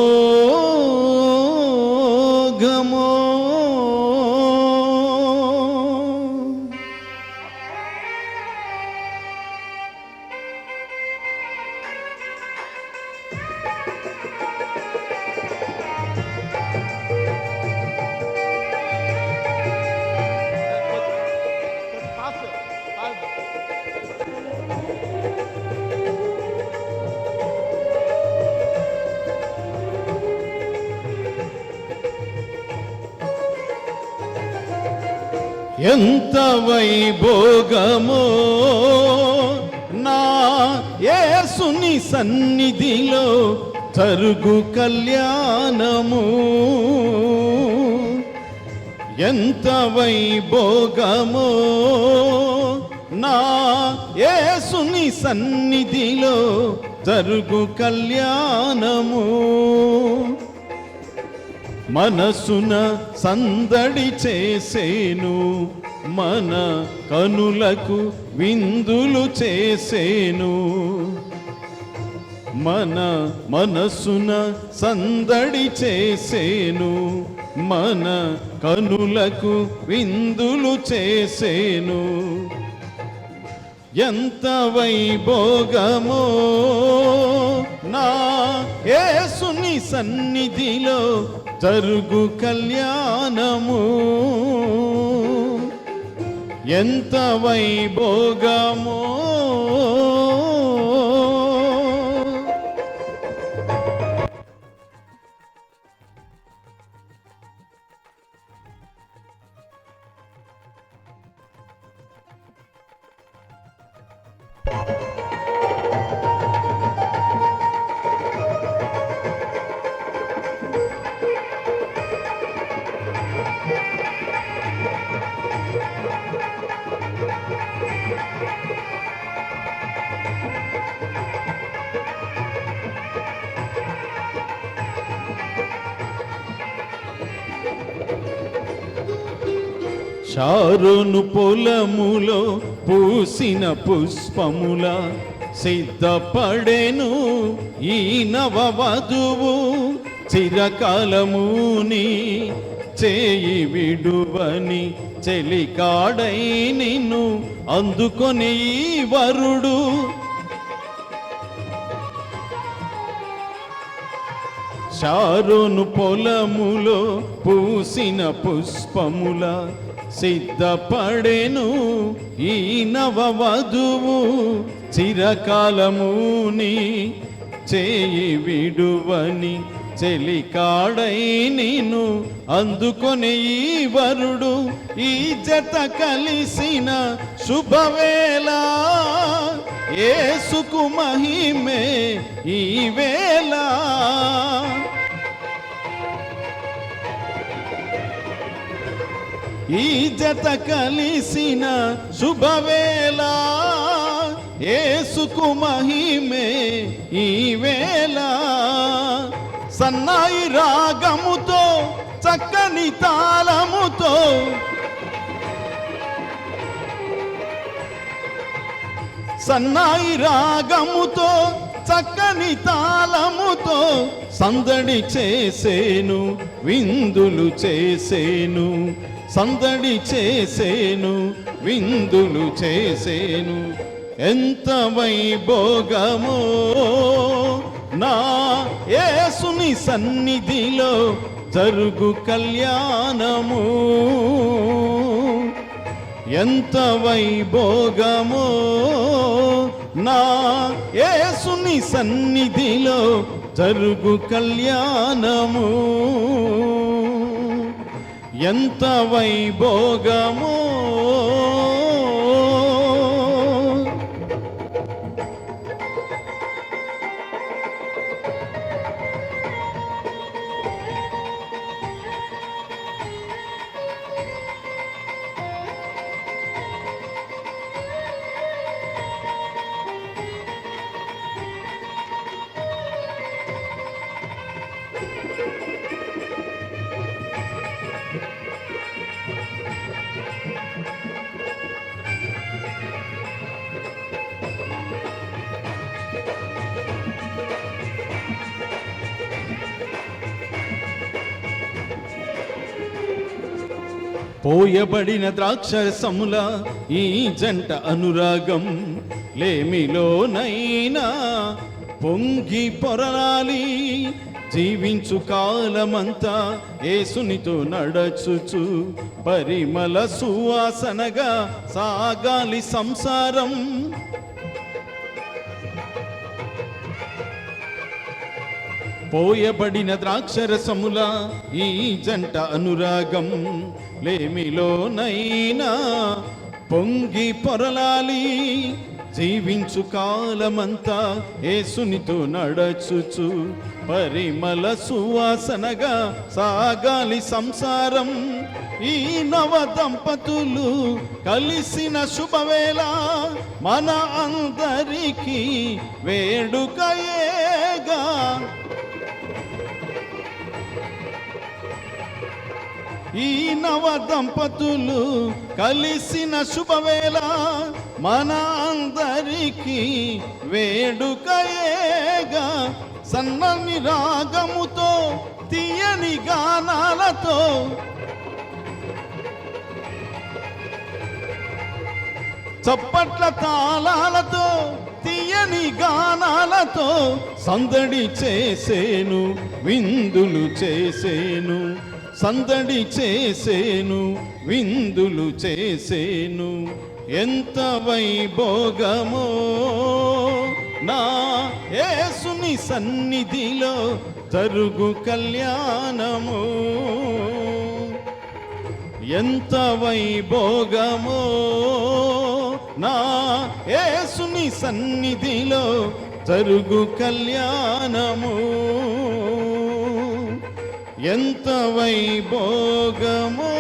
ఎంత వైభోగమో నా యేసుని సన్నిధిలో జరుగు కళ్యాణము. ఎంత వైభోగమో నా యేసుని సన్నిధిలో జరుగు కళ్యాణము. మనసున సందడి చేసేను, మన కనులకు విందులు చేసేను. మన మనసున సందడి చేసేను, మన కనులకు విందులు చేసేను. ఎంత వైభోగమో నా యేసుని సన్నిధిలో జరుగు కళ్యాణము. ఎంత వైభోగమో షారోను పొలములో పూసిన పుష్పముల సిద్ధపడెను ఈ నవవధువు. చిరకాలముని చేయి విడువని చెలికాడై నిన్ను అందుకొని ఈ వరుడు. షారోను పొలములో పూసిన పుష్పముల సిద్ధపడెను ఈ నవవధువు. చిరకాలముని చేయి విడువని చెలికాడై నిన్ను అందుకొని ఈ వరుడు. ఈ జత కలిసిన శుభవేళ యేసుకు మహిమే ఈ వేళ. ఈ జత కలిసిన శుభవేళ యేసుకు మహిమే ఈ వేళ సన్నాయి రాగముతో చక్కని తాళముతో సన్నాయి రాగముతో చక్కని తాళముతో సందడి చేసేను విందులు చేసేను సందడి చేసేను విందులు చేసేను ఎంత వైభోగమో నా యేసుని సన్నిధిలో జరుగు కళ్యాణము ఎంత వైభోగమో నా యేసుని సన్నిధిలో జరుగు కళ్యాణము ఎంత వైభోగమో పోయబడిన ద్రాక్షరసముల ఈ జంట అనురాగం లేమిలోనైనా పొంగి పొరలాలి జీవించు కాలమంతా యేసునితో నడచుచు పరిమళ సువాసనగా సాగాలి సంసారం పోయబడిన ద్రాక్షరసముల ఈ జంట అనురాగం లేమిలోనైనా పొంగి పొరలాలి జీవించు కాలమంతా యేసునితో నడచుచు పరిమళ సువాసనగా సాగాలి సంసారం ఈ నవ దంపతులు కలిసిన శుభవేళ మన అందరికీ వేడుకయేగా ఈ నవ దంపతులు కలిసిన శుభవేళ మన అందరికీ వేడుకయేగా సన్నని రాగముతో తీయని గానాలతో చప్పట్ల తాళాలతో తీయని గానాలతో సందడి చేసేను విందులు చేసేను సందడి చేసేను విందులు చేసేను ఎంత వైభోగమో నా యేసుని సన్నిధిలో జరుగు కళ్యాణము ఎంత వైభోగమో నా యేసుని సన్నిధిలో జరుగు కళ్యాణము ఎంత వైభోగమో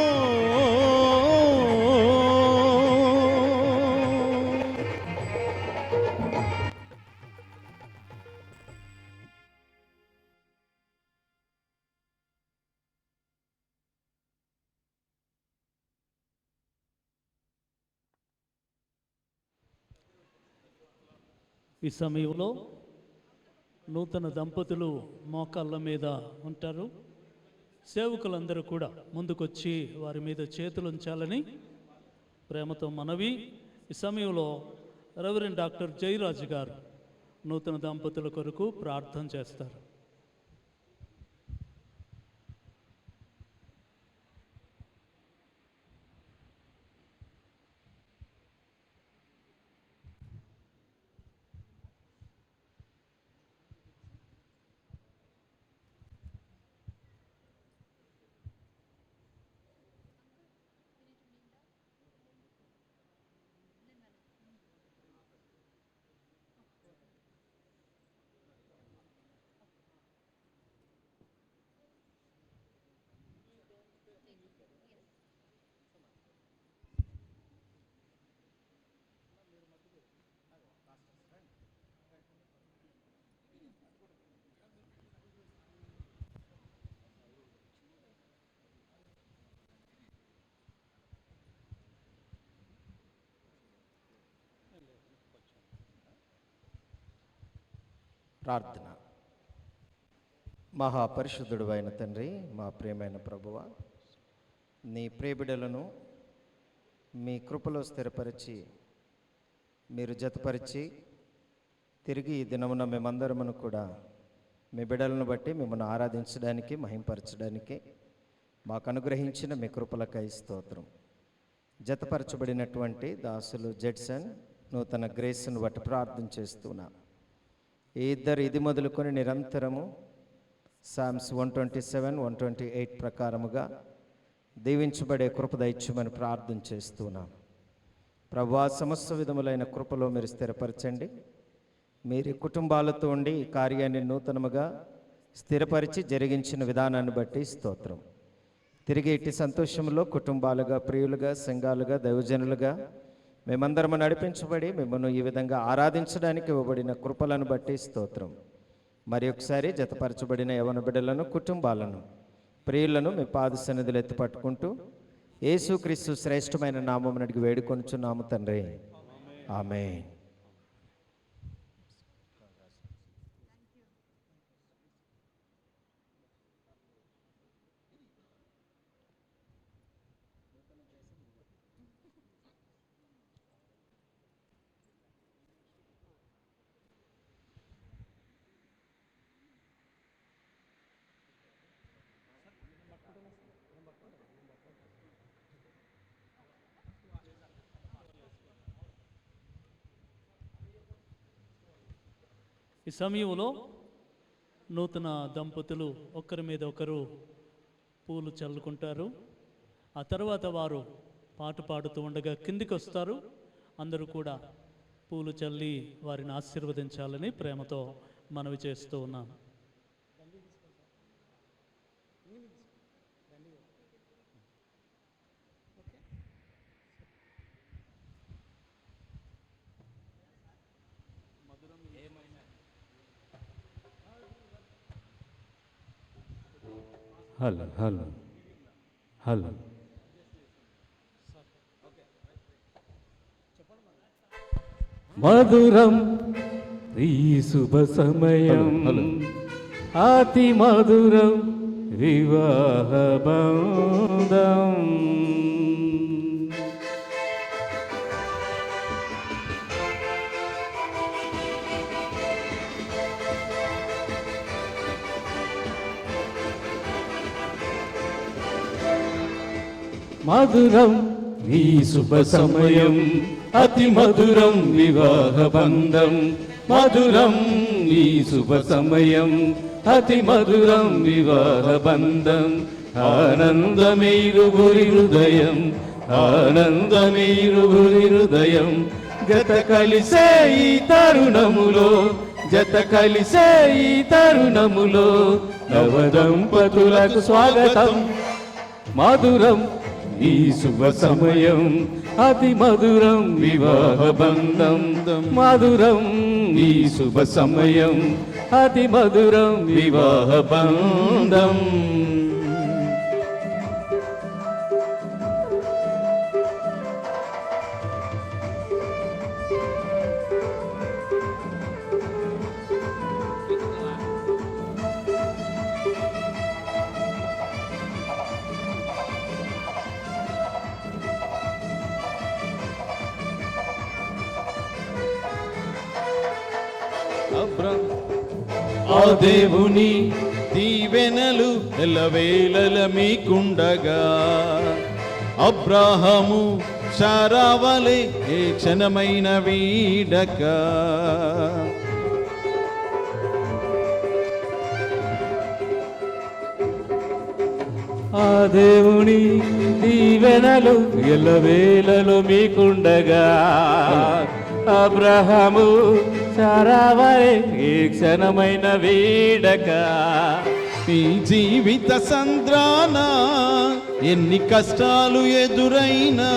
ఈ సమయంలో నూతన దంపతులు మోకాళ్ళ మీద ఉంటారు. సేవకులందరూ కూడా ముందుకొచ్చి వారి మీద చేతులు ఉంచాలని ప్రేమతో మనవి. ఈ సమయంలో రెవరెండ్ డాక్టర్ జయరాజు గారు నూతన దంపతుల కొరకు ప్రార్థన చేస్తారు. ప్రార్థన. మహాపరిశుద్ధుడు అయిన తండ్రి, మా ప్రియమైన ప్రభువ, నీ ప్రియబిడలను మీ కృపలో స్థిరపరిచి మీరు జతపరిచి తిరిగి ఈ దినమున మేమందరమును కూడా మీ బిడలను బట్టి మిమ్మల్ని ఆరాధించడానికి, మహింపరచడానికి మాకు అనుగ్రహించిన మీ కృపలకై స్తోత్రం. జతపరచబడినటువంటి దాసులు జెడ్సన్ నూతన గ్రేస్ను బట్టి ప్రార్థన చేస్తున్నా. ఈ ఇద్దరు ఇది మొదలుకొని నిరంతరము సామ్స్ 127, 128 ప్రకారముగా దీవించబడే కృప దయచేయమని ప్రార్థన చేస్తున్నాను. ప్రభువా, సమస్త విధములైన కృపలో మీరు స్థిరపరచండి. మీరు కుటుంబాలతో ఉండి ఈ కార్యాన్ని నూతనముగా స్థిరపరిచి జరిగించిన విధానాన్ని బట్టి స్తోత్రం. తిరిగి ఇట్టి సంతోషంలో కుటుంబాలుగా, ప్రియులుగా, సంఘాలుగా, దైవజనులుగా మేమందరము నడిపించబడి మిమ్మల్ని ఈ విధంగా ఆరాధించడానికి ఇవ్వబడిన కృపలను బట్టి స్తోత్రం. మరి ఒకసారి జతపరచబడిన యవన బిడ్డలను, కుటుంబాలను, ప్రియులను మీ పాద సన్నిధిలో ఎత్తి పట్టుకుంటూ యేసుక్రీస్తు శ్రేష్టమైన నామమున అడిగి వేడుకొనుచున్నాము తండ్రి, ఆమేన్. ఈ సమయంలో నూతన దంపతులు ఒకరి మీద ఒకరు పూలు చల్లుకుంటారు. ఆ తర్వాత వారు పాట పాడుతూ ఉండగా కిందికి వస్తారు. అందరూ కూడా పూలు చల్లి వారిని ఆశీర్వదించాలని ప్రేమతో మనవి చేస్తూ ఉన్నాను. హలో హలో హలో మధురం ఈ శుభ సమయం, అతి మధురం వివాహ బంధం. మధురం ఈ శుభ సమయం, అతి మధురం వివాహ బంధం. మధురం ఈ శుభ సమయం, అతి మధురం వివాహ బంధం. ఆనందమేరుగురి హృదయం, ఆనందమేరుగురి హృదయం. జత కలిసే ఈ తరుణములో, జత కలిసే ఈ తరుణములో నవదంపతులకు స్వాగతం. మధురం ఈ శుభ సమయం, అతి మధురం వివాహ బంధం. మధురం ఈ శుభ సమయం, అతి మధురం వివాహ బంధం. ఆ దేవుని దీవెనలు ఎల్లవేళల మీకుండగా, అబ్రాహాము శారావలే ఏ క్షణమైన వీడక. ఆ దేవుని దీవెనలు ఎల్లవేళలో మీకుండగా, అబ్రహాము శారావలే ఏ క్షణమైన వీడక. ఈ జీవిత సంద్రాన ఎన్ని కష్టాలు ఎదురైనా,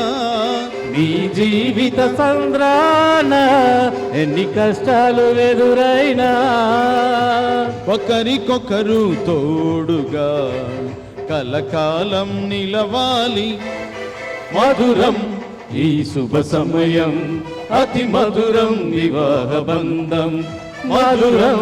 నీ జీవిత సంద్రాన ఎన్ని కష్టాలు ఎదురైనా, ఒకరికొకరు తోడుగా కలకాలం నిలవాలి. మధురం ఈ శుభ సమయం, అతి మధురం వివాహ బంధం. మధురం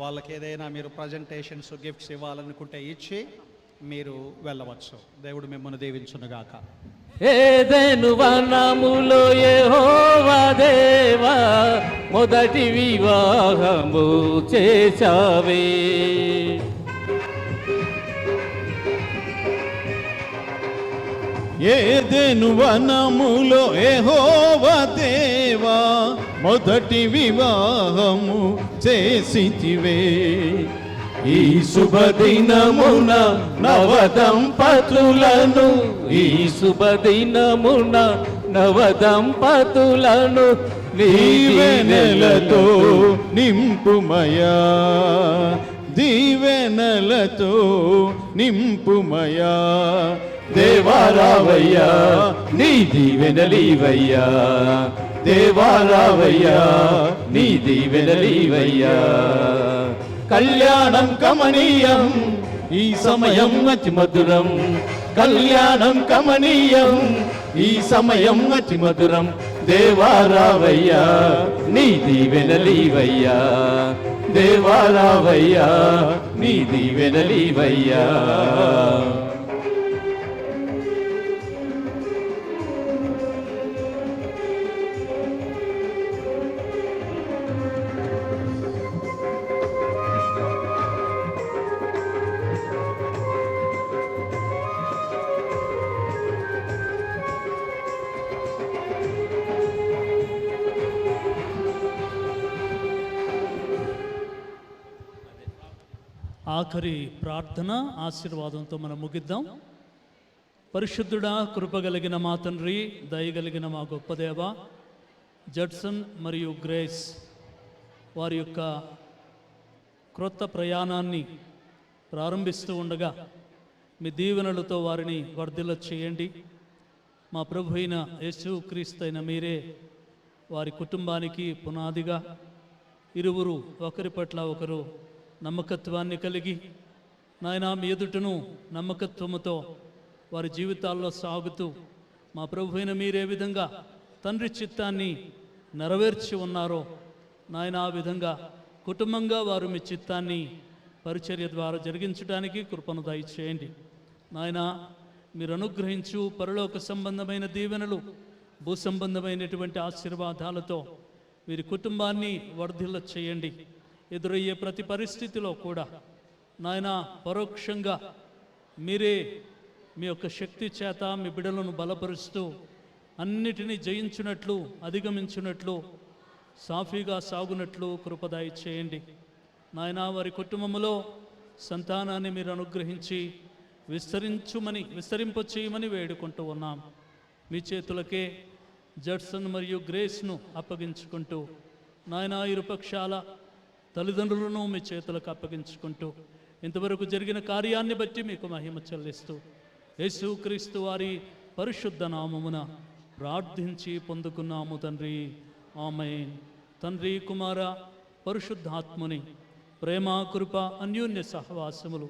వాళ్ళకి ఏదైనా మీరు ప్రజెంటేషన్స్ గిఫ్ట్స్ ఇవ్వాలనుకుంటే ఇచ్చి మీరు వెళ్ళవచ్చు. దేవుడు మిమ్మల్ని దీవించునుగాక. ఏదెను వనములో యెహోవా దేవా మొదటి వివాహము చేశావే. ఏదెను వనములో యెహోవా దేవా మొదటి వివాహము చేసితివే. ఈ శుభదినమున నవదంపతులను, ఈ శుభదినమున నవదంపతులను దీవెనలతో నింపుమయా, దీవెనలతో నింపుమయా. దేవారావయ్యా నీ దీవెనలీవయ్యా, దేవారావయ్యా నీ దీవెనలీవయ్యా. కళ్యాణం కమనీయం ఈ సమయం అతి మధురం, కళ్యాణం కమనీయం ఈ సమయం అతి మధురం. దేవారావయ్యా నీ దీవెనలీవయ్యా, దేవారావయ్యా నీ దీవెనలీవయ్యా. ఆఖరి ప్రార్థన ఆశీర్వాదంతో మనం ముగిద్దాం. పరిశుద్ధుడా, కృపగలిగిన మా తండ్రి, దయగలిగిన మా గొప్ప దేవ, జడ్సన్ మరియు గ్రేస్ వారి యొక్క క్రొత్త ప్రయాణాన్ని ప్రారంభిస్తూ ఉండగా మీ దీవెనలతో వారిని వర్ధిల్ల చేయండి. మా ప్రభు అయిన యేసు క్రీస్తు అయిన మీరే వారి కుటుంబానికి పునాదిగా, ఇరువురు ఒకరి పట్ల ఒకరు నమ్మకత్వాన్ని కలిగి నాయనా మీ ఎదుటను నమ్మకత్వముతో వారి జీవితాల్లో సాగుతూ మా ప్రభు అయిన మీరే విధంగా తండ్రి చిత్తాన్ని నెరవేర్చి ఉన్నారో నాయన ఆ విధంగా కుటుంబంగా వారు మీ చిత్తాన్ని పరిచర్య ద్వారా జరిగించడానికి కృపను దయచేయండి. నాయన మీరు అనుగ్రహించు పరలోక సంబంధమైన దీవెనలు, భూ సంబంధమైనటువంటి ఆశీర్వాదాలతో వీరి కుటుంబాన్ని వర్ధిల్ల చేయండి. ఎదురయ్యే ప్రతి పరిస్థితిలో కూడా నాయన పరోక్షంగా మీరే మీ యొక్క శక్తి చేత మీ బిడ్డలను బలపరుస్తూ అన్నిటినీ జయించినట్లు, అధిగమించినట్లు, సాఫీగా సాగునట్లు కృపదాయ చేయండి. నాయన వారి కుటుంబంలో సంతానాన్ని మీరు అనుగ్రహించి విస్తరింపచేయమని వేడుకుంటూ ఉన్నాం. మీ చేతులకే జడ్సన్ మరియు గ్రేస్ను అప్పగించుకుంటూ నాయన ఇరుపక్షాల తల్లిదండ్రులను మీ చేతులకు అప్పగించుకుంటూ ఇంతవరకు జరిగిన కార్యాన్ని బట్టి మీకు మహిమ చెల్లిస్తూ యేసుక్రీస్తు వారి పరిశుద్ధ నామమున ప్రార్థించి పొందుకున్నాము తండ్రి, ఆమేన్. తండ్రి, కుమార, పరిశుద్ధాత్ముని ప్రేమ, కృప, అన్యోన్య సహవాసములు